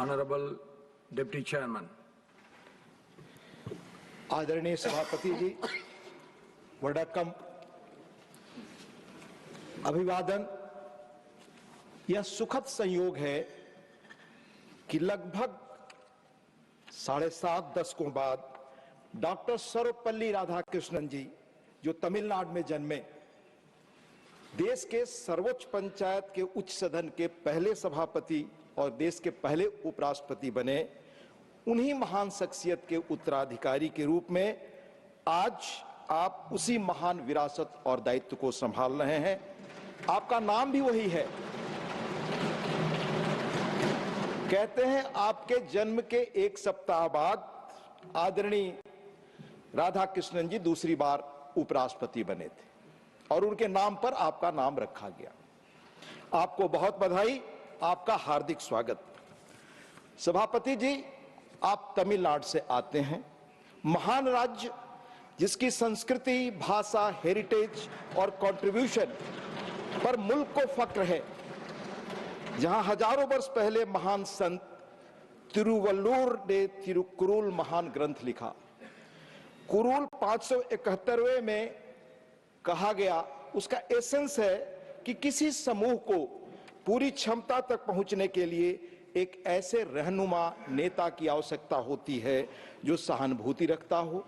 Honorable Deputy Chairman. आदरणीय सभापति जी, वडक्कम, अभिवादन। यह सुखद संयोग है कि लगभग 7.5 दशकों बाद डॉक्टर सर्वपल्ली राधाकृष्णन जी, जो तमिलनाडु में जन्मे, देश के सर्वोच्च पंचायत के उच्च सदन के पहले सभापति और देश के पहले उपराष्ट्रपति बने, उन्हीं महान शख्सियत के उत्तराधिकारी के रूप में आज आप उसी महान विरासत और दायित्व को संभाल रहे हैं। आपका नाम भी वही है। कहते हैं आपके जन्म के 1 सप्ताह बाद आदरणीय राधाकृष्णन जी दूसरी बार उपराष्ट्रपति बने थे और उनके नाम पर आपका नाम रखा गया। आपको बहुत बधाई, आपका हार्दिक स्वागत। सभापति जी, आप तमिलनाडु से आते हैं, महान राज्य जिसकी संस्कृति, भाषा, हेरिटेज और कंट्रीब्यूशन पर मुल्क को फक्र है, जहां हजारों वर्ष पहले महान संत तिरुवल्लुवर ने तिरुकुरुल महान ग्रंथ लिखा। कुरुल 571वें में कहा गया, उसका एसेंस है कि किसी समूह को पूरी क्षमता तक पहुंचने के लिए एक ऐसे रहनुमा नेता की आवश्यकता होती है जो सहानुभूति रखता हो,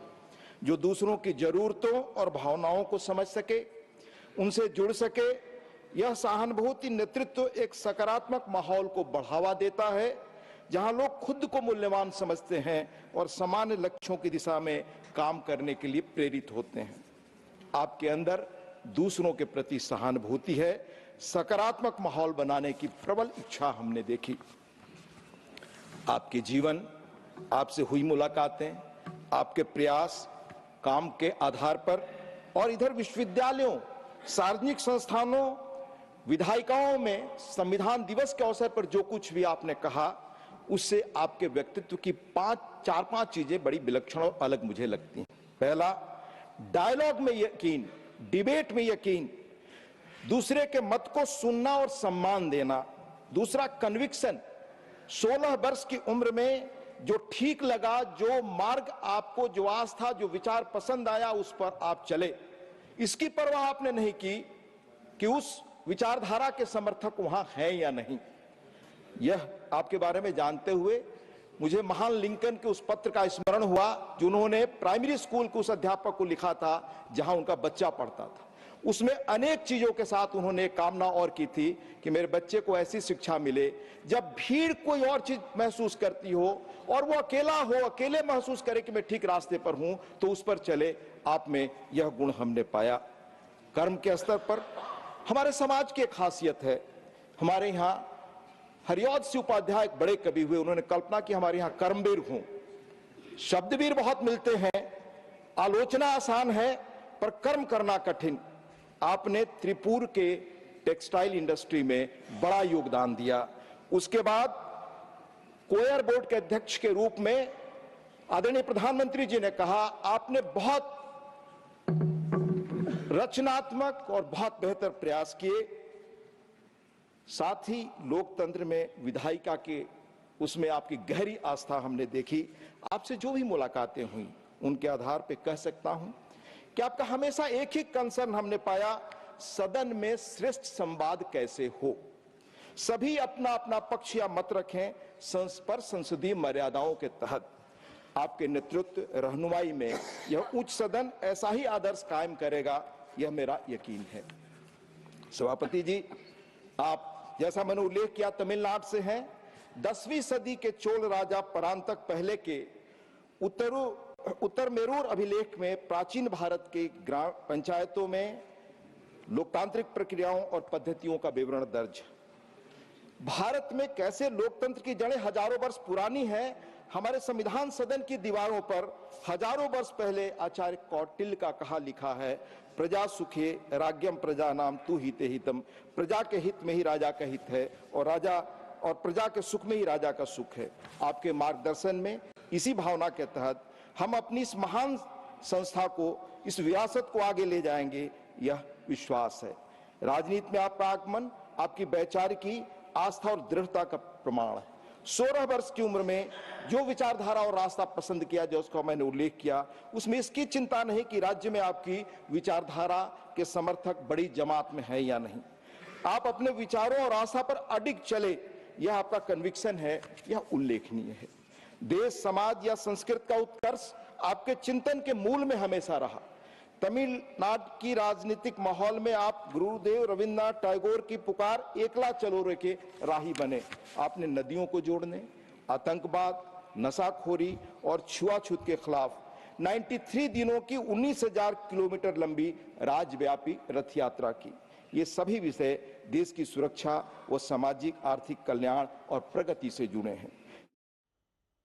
जो दूसरों की जरूरतों और भावनाओं को समझ सके, उनसे जुड़ सके। यह सहानुभूति नेतृत्व एक सकारात्मक माहौल को बढ़ावा देता है, जहां लोग खुद को मूल्यवान समझते हैं और सामान्य लक्ष्यों की दिशा में काम करने के लिए प्रेरित होते हैं। आपके अंदर दूसरों के प्रति सहानुभूति है, सकारात्मक माहौल बनाने की प्रबल इच्छा हमने देखी। आपके जीवन, आपसे हुई मुलाकातें, आपके प्रयास काम के आधार पर और इधर विश्वविद्यालयों, सार्वजनिक संस्थानों, विधायिकाओं में संविधान दिवस के अवसर पर जो कुछ भी आपने कहा, उससे आपके व्यक्तित्व की 4-5 चीजें बड़ी विलक्षण और अलग मुझे लगती हैं। पहला, डायलॉग में यकीन, डिबेट में यकीन, दूसरे के मत को सुनना और सम्मान देना। दूसरा, कन्विक्शन, 16 वर्ष की उम्र में जो ठीक लगा, जो मार्ग आपको, जो आस्था, जो विचार पसंद आया, उस पर आप चले। इसकी परवाह आपने नहीं की कि उस विचारधारा के समर्थक वहां हैं या नहीं। यह आपके बारे में जानते हुए मुझे महान लिंकन के उस पत्र का स्मरण हुआ जो उन्होंने प्राइमरी स्कूल के उस अध्यापक को लिखा था जहां उनका बच्चा पढ़ता था। उसमें अनेक चीजों के साथ उन्होंने एक कामना और की थी कि मेरे बच्चे को ऐसी शिक्षा मिले, जब भीड़ कोई और चीज महसूस करती हो और वो अकेला हो, अकेले महसूस करे कि मैं ठीक रास्ते पर हूं, तो उस पर चले। आप में यह गुण हमने पाया। कर्म के स्तर पर हमारे समाज की एक खासियत है। हमारे यहाँ हरिऔध सिंह उपाध्याय एक बड़े कवि हुए, उन्होंने कल्पना की हमारे यहाँ कर्मवीर हों। शब्दवीर बहुत मिलते हैं, आलोचना आसान है पर कर्म करना कठिन। आपने त्रिपुर के टेक्सटाइल इंडस्ट्री में बड़ा योगदान दिया। उसके बाद कोयर बोर्ड के अध्यक्ष के रूप में आदरणीय प्रधानमंत्री जी ने कहा, आपने बहुत रचनात्मक और बहुत बेहतर प्रयास किए। साथ ही लोकतंत्र में विधायिका के उसमें आपकी गहरी आस्था हमने देखी। आपसे जो भी मुलाकातें हुई उनके आधार पे कह सकता हूं कि आपका हमेशा एक ही कंसर्न हमने पाया, सदन में श्रेष्ठ संवाद कैसे हो, सभी अपना अपना पक्ष या मत रखें पर संसदीय मर्यादाओं के तहत। आपके नेतृत्व रहनुमाई में यह उच्च सदन ऐसा ही आदर्श कायम करेगा, यह मेरा यकीन है। सभापति जी, आप जैसा मैंने उल्लेख किया तमिलनाडु से हैं। 10वीं सदी के चोल राजा परांतक पहले के उत्तर मेरूर अभिलेख में प्राचीन भारत के ग्राम पंचायतों में लोकतांत्रिक प्रक्रियाओं और पद्धतियों का विवरण दर्ज है। भारत में कैसे लोकतंत्र की जड़ें हजारों वर्ष पुरानी हैं। हमारे संविधान सदन की दीवारों पर हजारों वर्ष पहले आचार्य कौटिल्य का कहा लिखा है, प्रजा सुखे राज्ञम प्रजा नाम तू हिते हितम। प्रजा के हित में ही राजा का हित है और राजा और प्रजा के सुख में ही राजा का सुख है। आपके मार्गदर्शन में इसी भावना के तहत हम अपनी इस महान संस्था को, इस विरासत को आगे ले जाएंगे, यह विश्वास है। राजनीति में आपका आगमन आपकी वैचारिकी आस्था और दृढ़ता का प्रमाण है। 16 वर्ष की उम्र में जो विचारधारा और रास्ता पसंद किया, जो उसका मैंने उल्लेख किया, उसमें इसकी चिंता नहीं कि राज्य में आपकी विचारधारा के समर्थक बड़ी जमात में है या नहीं। आप अपने विचारों और आशा पर अडिग चले, यह आपका कन्विक्शन है, यह उल्लेखनीय है। देश, समाज या संस्कृत का उत्कर्ष आपके चिंतन के मूल में हमेशा रहा। तमिलनाडु की राजनीतिक माहौल में आप गुरुदेव रविन्द्रनाथ टैगोर की पुकार एकला चलो रे के राही बने। आपने नदियों को जोड़ने, आतंकवाद, नशाखोरी और छुआछूत के खिलाफ 93 दिनों की 19,000 किलोमीटर लंबी राज्यव्यापी रथ यात्रा की। ये सभी विषय देश की सुरक्षा व सामाजिक आर्थिक कल्याण और प्रगति से जुड़े हैं।